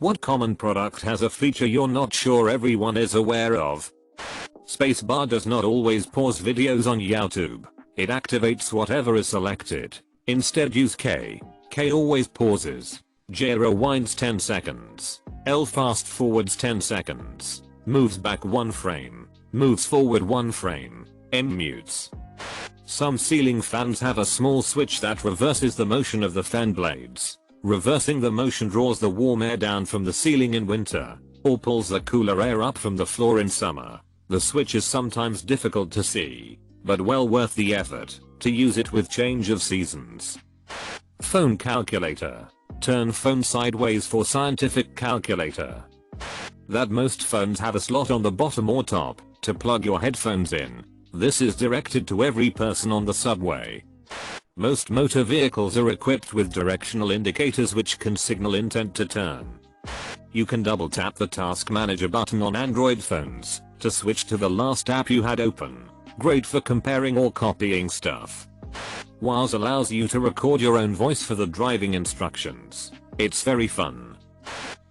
What common product has a feature you're not sure everyone is aware of? Spacebar does not always pause videos on YouTube. It activates whatever is selected. Instead use K. K always pauses. J rewinds 10 seconds. L fast forwards 10 seconds. Moves back 1 frame. Moves forward 1 frame. M mutes. Some ceiling fans have a small switch that reverses the motion of the fan blades. Reversing the motion draws the warm air down from the ceiling in winter, or pulls the cooler air up from the floor in summer. The switch is sometimes difficult to see, but well worth the effort to use it with change of seasons. Phone calculator. Turn phone sideways for scientific calculator. That most phones have a slot on the bottom or top to plug your headphones in. This is directed to every person on the subway. Most motor vehicles are equipped with directional indicators which can signal intent to turn. You can double tap the Task Manager button on Android phones to switch to the last app you had open. Great for comparing or copying stuff. Wows allows you to record your own voice for the driving instructions. It's very fun.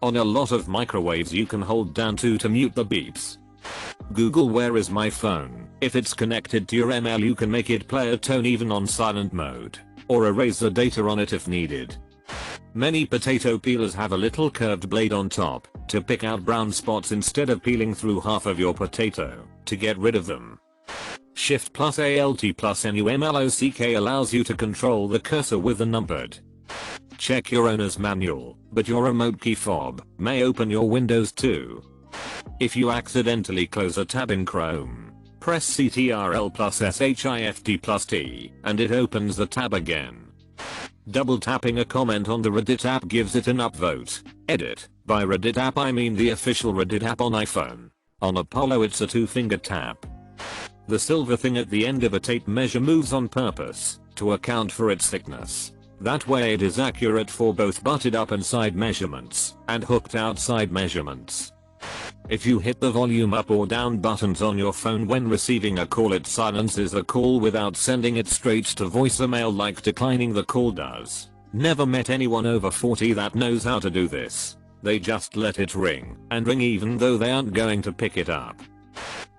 On a lot of microwaves you can hold down to mute the beeps. Google Where is my phone? If it's connected to your ML you can make it play a tone even on silent mode, or erase the data on it if needed. Many potato peelers have a little curved blade on top to pick out brown spots instead of peeling through half of your potato to get rid of them. Shift plus Alt plus NUMLOCK allows you to control the cursor with the numbered. Check your owner's manual, but your remote key fob may open your windows too. If you accidentally close a tab in Chrome, press Ctrl plus SHIFT plus T and it opens the tab again. Double tapping a comment on the Reddit app gives it an upvote. Edit. By Reddit app I mean the official Reddit app on iPhone. On Apollo it's a 2-finger tap. The silver thing at the end of a tape measure moves on purpose to account for its thickness. That way it is accurate for both butted up and side measurements and hooked outside measurements. If you hit the volume up or down buttons on your phone when receiving a call it silences the call without sending it straight to voicemail like declining the call does. Never met anyone over 40 that knows how to do this. They just let it ring and ring even though they aren't going to pick it up.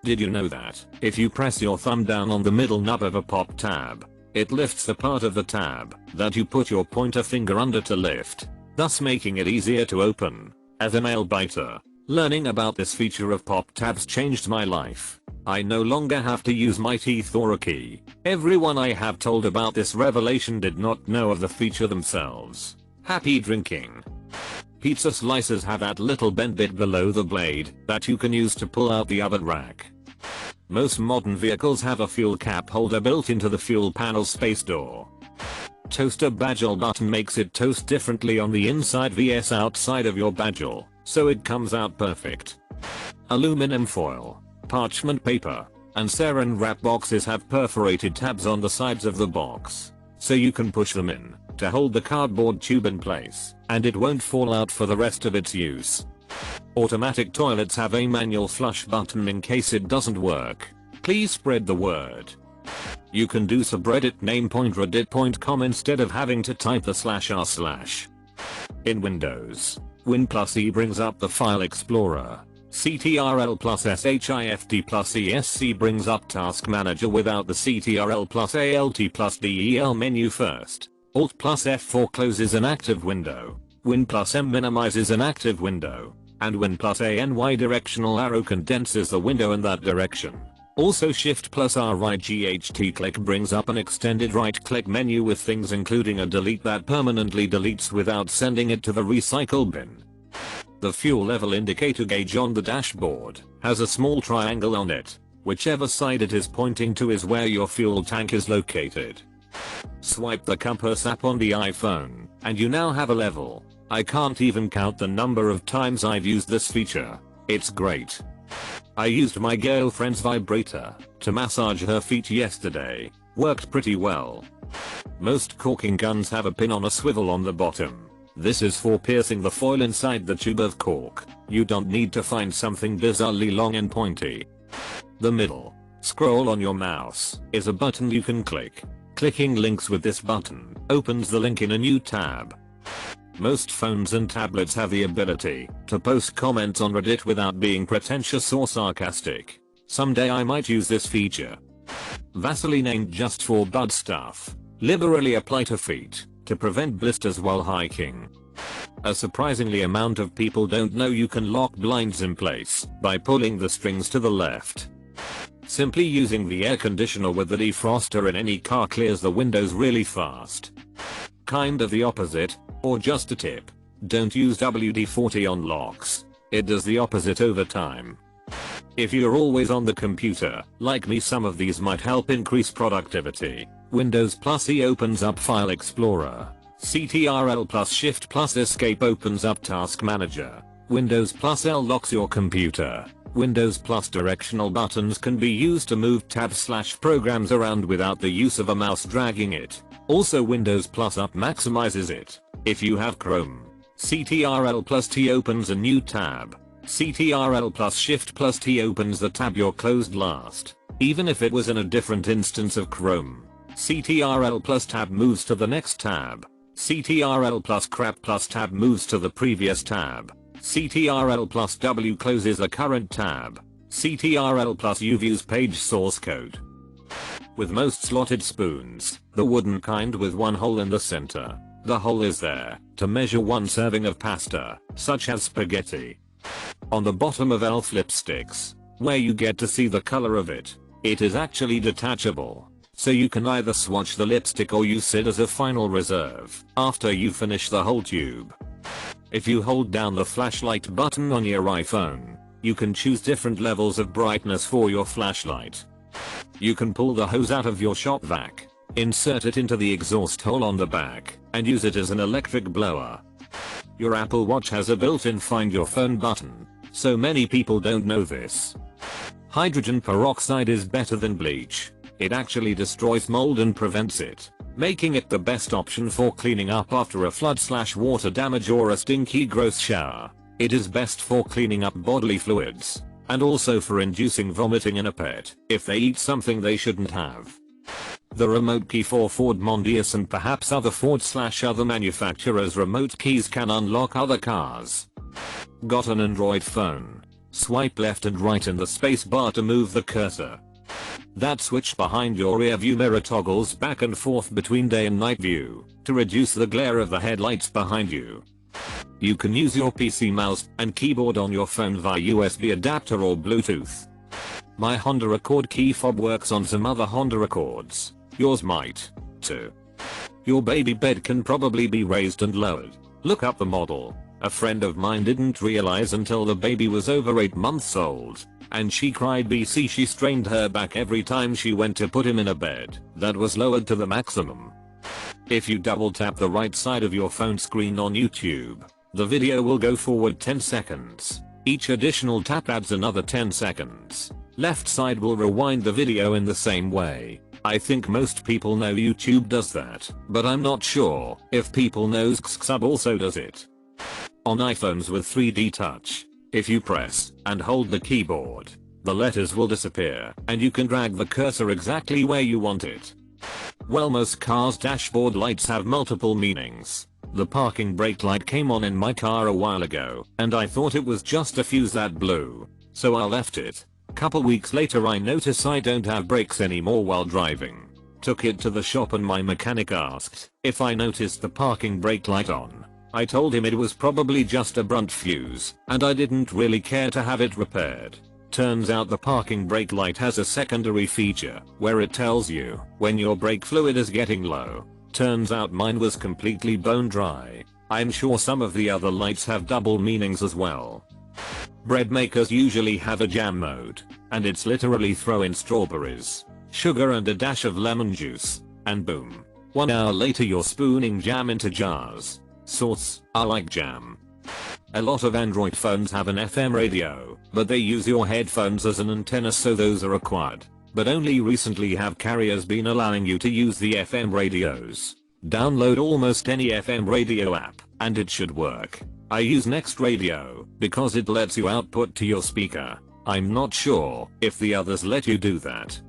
Did you know that if you press your thumb down on the middle nub of a pop tab, it lifts the part of the tab that you put your pointer finger under to lift, thus making it easier to open? As a nail biter, learning about this feature of pop tabs changed my life. I no longer have to use my teeth or a key. Everyone I have told about this revelation did not know of the feature themselves. Happy drinking. Pizza slices have that little bent bit below the blade that you can use to pull out the oven rack. Most modern vehicles have a fuel cap holder built into the fuel panel space door. Toaster badgel button makes it toast differently on the inside vs outside of your badgel, so it comes out perfect. Aluminum foil, parchment paper, and saran wrap boxes have perforated tabs on the sides of the box, so you can push them in to hold the cardboard tube in place, and it won't fall out for the rest of its use. Automatic toilets have a manual flush button in case it doesn't work. Please spread the word. You can do subreddit name.reddit.com instead of having to type the /r/. In Windows, Win plus E brings up the File Explorer. Ctrl plus SHIFT plus ESC brings up Task Manager without the Ctrl plus ALT plus DEL menu first. Alt plus F4 closes an active window. Win plus M minimizes an active window. And Win plus ANY directional arrow condenses the window in that direction. Also Shift plus R right GHT click brings up an extended right click menu with things including a delete that permanently deletes without sending it to the recycle bin. The fuel level indicator gauge on the dashboard has a small triangle on it. Whichever side it is pointing to is where your fuel tank is located. Swipe the compass app on the iPhone and you now have a level. I can't even count the number of times I've used this feature. It's great. I used my girlfriend's vibrator to massage her feet yesterday. Worked pretty well. Most caulking guns have a pin on a swivel on the bottom. This is for piercing the foil inside the tube of caulk. You don't need to find something bizarrely long and pointy. The middle scroll on your mouse is a button you can click. Clicking links with this button opens the link in a new tab. Most phones and tablets have the ability to post comments on Reddit without being pretentious or sarcastic. Someday I might use this feature. Vaseline ain't just for bud stuff. Liberally apply to feet to prevent blisters while hiking. A surprisingly amount of people don't know you can lock blinds in place by pulling the strings to the left. Simply using the air conditioner with the defroster in any car clears the windows really fast. Kind of the opposite, or just a tip. Don't use WD-40 on locks. It does the opposite over time. If you're always on the computer, like me, some of these might help increase productivity. Windows plus E opens up File Explorer. Ctrl plus Shift plus Escape opens up Task Manager. Windows plus L locks your computer. Windows plus directional buttons can be used to move tabs/programs around without the use of a mouse dragging it. Also Windows plus Up maximizes it. If you have Chrome, Ctrl plus T opens a new tab. Ctrl plus Shift plus T opens the tab you're closed last. Even if it was in a different instance of Chrome. Ctrl plus Tab moves to the next tab. Ctrl plus Crap plus Tab moves to the previous tab. Ctrl plus W closes a current tab. Ctrl plus U views page source code. With most slotted spoons, the wooden kind with one hole in the center, the hole is there to measure one serving of pasta, such as spaghetti. On the bottom of elf lipsticks, where you get to see the color of it, it is actually detachable. So you can either swatch the lipstick or use it as a final reserve after you finish the whole tube. If you hold down the flashlight button on your iPhone, you can choose different levels of brightness for your flashlight. You can pull the hose out of your shop vac, insert it into the exhaust hole on the back, and use it as an electric blower. Your Apple Watch has a built-in Find Your Phone button, so many people don't know this. Hydrogen peroxide is better than bleach. It actually destroys mold and prevents it, making it the best option for cleaning up after a flood/water damage or a stinky gross shower. It is best for cleaning up bodily fluids, and also for inducing vomiting in a pet if they eat something they shouldn't have. The remote key for Ford Mondeo and perhaps other Ford/other manufacturers' remote keys can unlock other cars. Got an Android phone? Swipe left and right in the space bar to move the cursor. That switch behind your rear view mirror toggles back and forth between day and night view to reduce the glare of the headlights behind you. You can use your PC mouse and keyboard on your phone via USB adapter or Bluetooth. My Honda Accord key fob works on some other Honda Accords. Yours might, too. Your baby bed can probably be raised and lowered. Look up the model. A friend of mine didn't realize until the baby was over 8 months old, and she cried BC she strained her back every time she went to put him in a bed that was lowered to the maximum. If you double tap the right side of your phone screen on YouTube, the video will go forward 10 seconds. Each additional tap adds another 10 seconds. Left side will rewind the video in the same way. I think most people know YouTube does that, but I'm not sure if people know Xsub also does it. On iPhones with 3D touch, if you press and hold the keyboard, the letters will disappear and you can drag the cursor exactly where you want it. Well, most cars' dashboard lights have multiple meanings. The parking brake light came on in my car a while ago and I thought it was just a fuse that blew, so I left it. Couple weeks later I notice I don't have brakes anymore while driving. Took it to the shop and my mechanic asked if I noticed the parking brake light on. I told him it was probably just a brunt fuse and I didn't really care to have it repaired. Turns out the parking brake light has a secondary feature where it tells you when your brake fluid is getting low. Turns out mine was completely bone dry. I'm sure some of the other lights have double meanings as well. Bread makers usually have a jam mode, and it's literally throw in strawberries, sugar and a dash of lemon juice, and boom. 1 hour later you're spooning jam into jars. Source: I like jam. A lot of Android phones have an FM radio, but they use your headphones as an antenna, so those are required. But only recently have carriers been allowing you to use the FM radios. Download almost any FM radio app, and it should work. I use Next Radio because it lets you output to your speaker. I'm not sure if the others let you do that.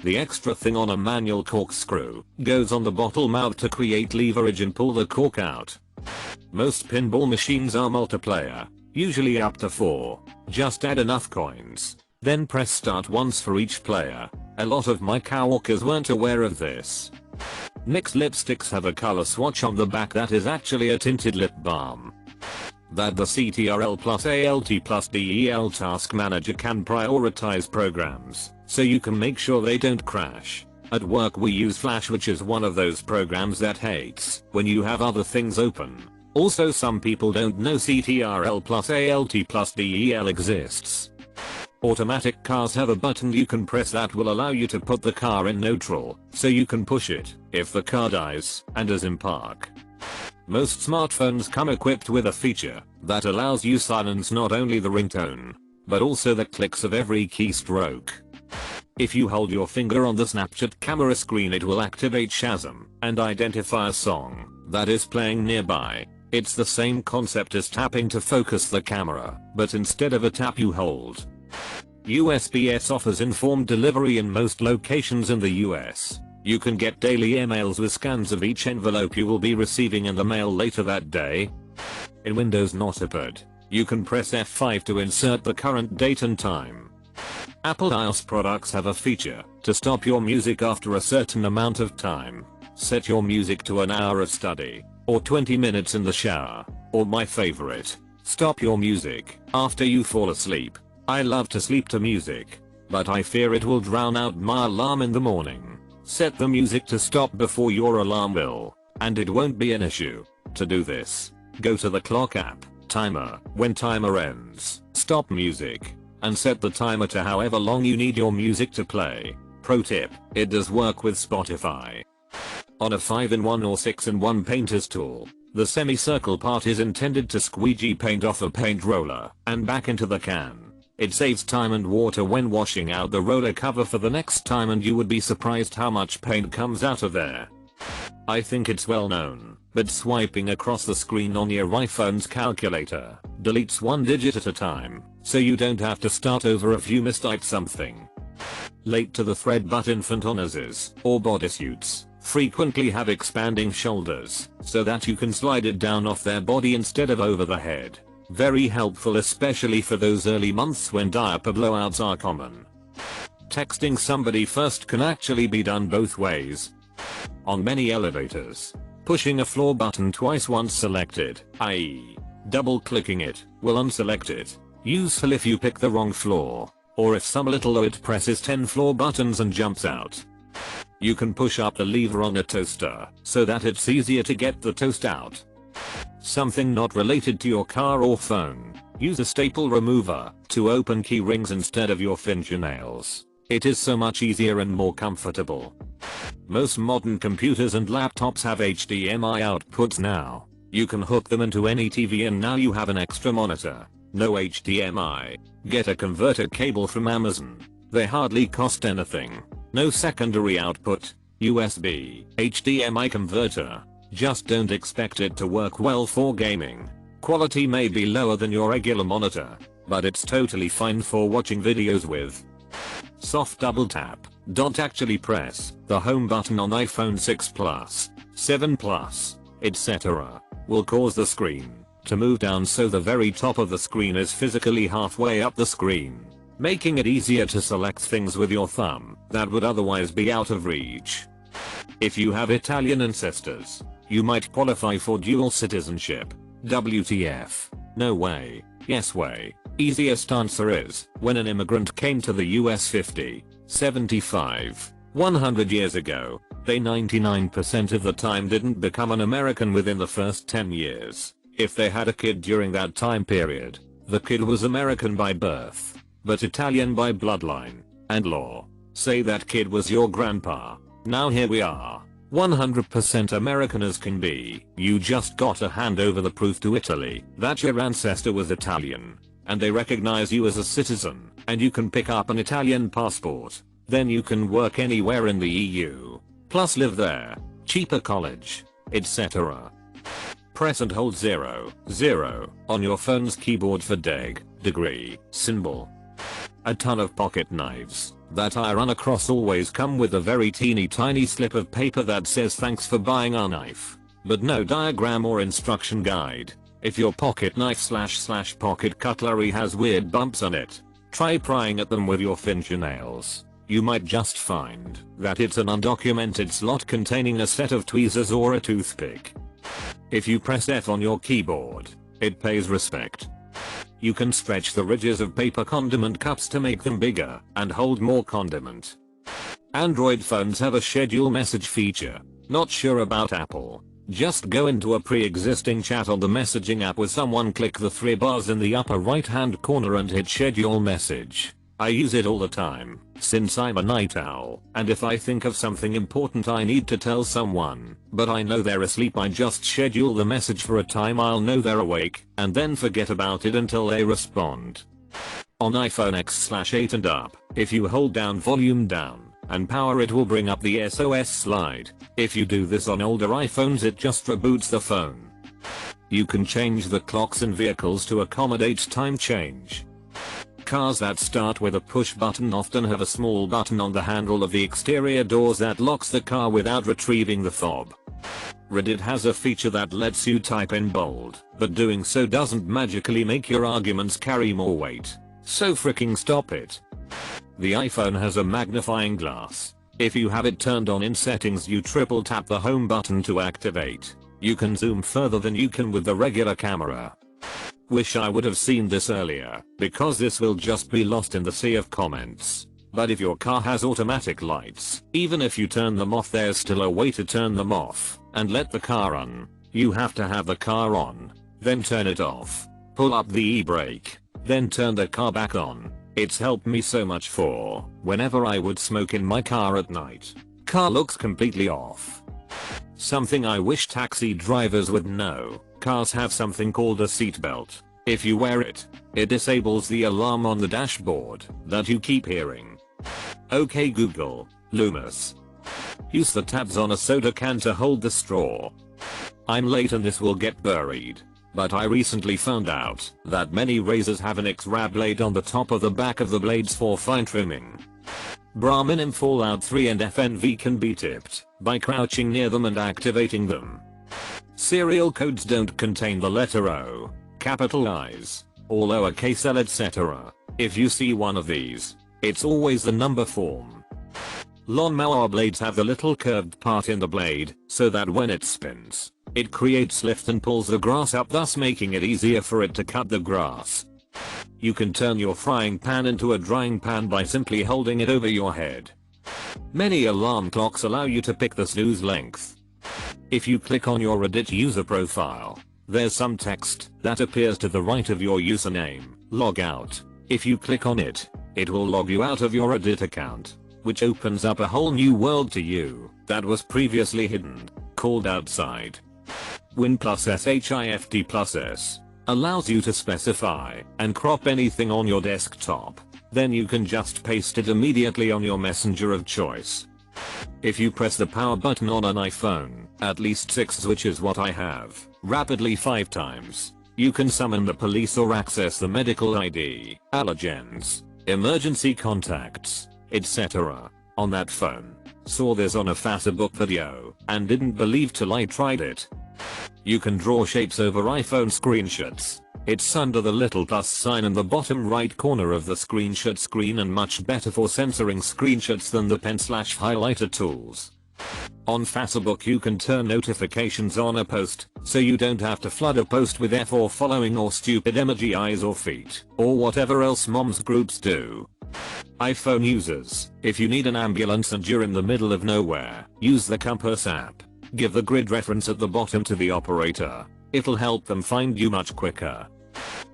The extra thing on a manual corkscrew goes on the bottle mouth to create leverage and pull the cork out. Most pinball machines are multiplayer, usually up to 4. Just add enough coins, then press start once for each player. A lot of my coworkers weren't aware of this. NYX lipsticks have a color swatch on the back that is actually a tinted lip balm. That the CTRL plus ALT plus DEL task manager can prioritize programs, so you can make sure they don't crash. At work we use Flash, which is one of those programs that hates when you have other things open. Also, some people don't know CTRL plus ALT plus DEL exists. Automatic cars have a button you can press that will allow you to put the car in neutral, so you can push it if the car dies and is in park. Most smartphones come equipped with a feature that allows you silence not only the ringtone, but also the clicks of every keystroke. If you hold your finger on the Snapchat camera screen, it will activate Shazam and identify a song that is playing nearby. It's the same concept as tapping to focus the camera, but instead of a tap you hold. USPS offers informed delivery in most locations in the US. You can get daily emails with scans of each envelope you will be receiving in the mail later that day. In Windows Notepad, you can press F5 to insert the current date and time. Apple iOS products have a feature to stop your music after a certain amount of time. Set your music to an hour of study, or 20 minutes in the shower, or my favorite, stop your music after you fall asleep. I love to sleep to music, but I fear it will drown out my alarm in the morning. Set the music to stop before your alarm will, and it won't be an issue. To do this, go to the clock app, timer, when timer ends, stop music, and set the timer to however long you need your music to play. Pro tip, it does work with Spotify. On a 5-in-1 or 6-in-1 painter's tool, the semicircle part is intended to squeegee paint off a paint roller and back into the can. It saves time and water when washing out the roller cover for the next time, and you would be surprised how much paint comes out of there. I think it's well known, but swiping across the screen on your iPhone's calculator deletes one digit at a time, so you don't have to start over if you mistype something. Late to the thread but infant honors or bodysuits frequently have expanding shoulders so that you can slide it down off their body instead of over the head. Very helpful, especially for those early months when diaper blowouts are common. Texting somebody first can actually be done both ways. On many elevators, pushing a floor button twice once selected, i.e. double-clicking it, will unselect it. Useful if you pick the wrong floor, or if some little oid presses 10 floor buttons and jumps out. You can push up the lever on a toaster so that it's easier to get the toast out. Something not related to your car or phone. Use a staple remover to open key rings instead of your fingernails. It is so much easier and more comfortable. Most modern computers and laptops have HDMI outputs now. You can hook them into any TV and now you have an extra monitor. No HDMI. Get a converter cable from Amazon. They hardly cost anything. No secondary output. USB, HDMI converter. Just don't expect it to work well for gaming. Quality may be lower than your regular monitor, but it's totally fine for watching videos with. Soft double tap. Don't actually press the home button on iPhone 6 Plus, 7 Plus, etc. will cause the screen to move down so the very top of the screen is physically halfway up the screen, making it easier to select things with your thumb that would otherwise be out of reach. If you have Italian ancestors, you might qualify for dual citizenship. WTF? No way. Yes way. Easiest answer is, when an immigrant came to the US 50, 75, 100 years ago, they 99% of the time didn't become an American within the first 10 years. If they had a kid during that time period, the kid was American by birth, but Italian by bloodline, and law. Say that kid was your grandpa. Now here we are. 100% American as can be. You just gotta hand over the proof to Italy that your ancestor was Italian, and they recognize you as a citizen, and you can pick up an Italian passport. Then you can work anywhere in the EU, plus live there, cheaper college, etc. Press and hold 0, 0 on your phone's keyboard for degree, symbol. A ton of pocket knives that I run across always come with a very teeny tiny slip of paper that says thanks for buying our knife. but no diagram or instruction guide. If your pocket knife / pocket cutlery has weird bumps on it, try prying at them with your fingernails. You might just find that it's an undocumented slot containing a set of tweezers or a toothpick. If you press F on your keyboard, it pays respect. You can stretch the ridges of paper condiment cups to make them bigger and hold more condiment. Android phones have a schedule message feature. Not sure about Apple? Just go into a pre-existing chat on the messaging app with someone, click the 3 bars in the upper right hand corner and hit schedule message. I use it all the time, since I'm a night owl, and if I think of something important I need to tell someone, but I know they're asleep, I just schedule the message for a time I'll know they're awake, and then forget about it until they respond. On iPhone X/8 and up, if you hold down volume down and power, it will bring up the SOS slide. If you do this on older iPhones, it just reboots the phone. You can change the clocks in vehicles to accommodate time change. Cars that start with a push button often have a small button on the handle of the exterior doors that locks the car without retrieving the fob. Reddit has a feature that lets you type in bold, but doing so doesn't magically make your arguments carry more weight. So fricking stop it. The iPhone has a magnifying glass. If you have it turned on in settings, you triple tap the home button to activate. You can zoom further than you can with the regular camera. Wish I would have seen this earlier, because this will just be lost in the sea of comments. But if your car has automatic lights, even if you turn them off, there's still a way to turn them off and let the car run. You have to have the car on, then turn it off, pull up the e-brake, then turn the car back on. It's helped me so much for whenever I would smoke in my car at night. Car looks completely off. Something I wish taxi drivers would know. Cars have something called a seatbelt. If you wear it, it disables the alarm on the dashboard that you keep hearing. Okay Google, Loomis. Use the tabs on a soda can to hold the straw. I'm late and this will get buried, but I recently found out that many razors have an X-ray blade on the top of the back of the blades for fine trimming. Brahmin in Fallout 3 and FNV can be tipped by crouching near them and activating them. Serial codes don't contain the letter O, capital I's, or lowercase l, etc. If you see one of these, it's always the number form. Lawnmower blades have the little curved part in the blade, so that when it spins, it creates lift and pulls the grass up, thus making it easier for it to cut the grass. You can turn your frying pan into a drying pan by simply holding it over your head. Many alarm clocks allow you to pick the snooze length. If you click on your Reddit user profile, there's some text that appears to the right of your username, log out. If you click on it, it will log you out of your Reddit account, which opens up a whole new world to you that was previously hidden, called outside. Win plus shift plus s allows you to specify and crop anything on your desktop. Then you can just paste it immediately on your messenger of choice. If you press the power button on an iPhone, at least 6, which is what I have, rapidly 5 times, you can summon the police or access the medical ID, allergens, emergency contacts, etc. on that phone. Saw this on a Facebook video and didn't believe till I tried it. You can draw shapes over iPhone screenshots. It's under the little plus sign in the bottom right corner of the screenshot screen and much better for censoring screenshots than the pen/highlighter tools. On Facebook you can turn notifications on a post, so you don't have to flood a post with F or following or stupid emoji eyes or feet, or whatever else moms groups do. iPhone users, if you need an ambulance and you're in the middle of nowhere, use the Compass app. Give the grid reference at the bottom to the operator. It'll help them find you much quicker.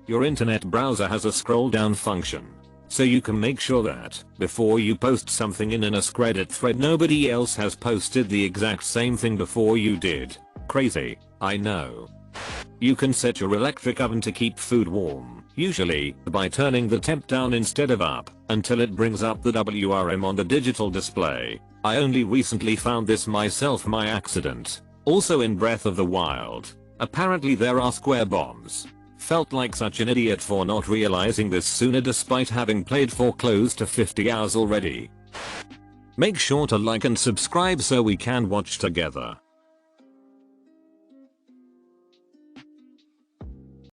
Your internet browser has a scroll down function, so you can make sure that before you post something in an AskReddit thread nobody else has posted the exact same thing before you did. Crazy, I know. You can set your electric oven to keep food warm, usually by turning the temp down instead of up, until it brings up the WRM on the digital display. I only recently found this myself by accident. Also in Breath of the Wild, apparently there are square bombs. Felt like such an idiot for not realizing this sooner despite having played for close to 50 hours already. Make sure to like and subscribe so we can watch together.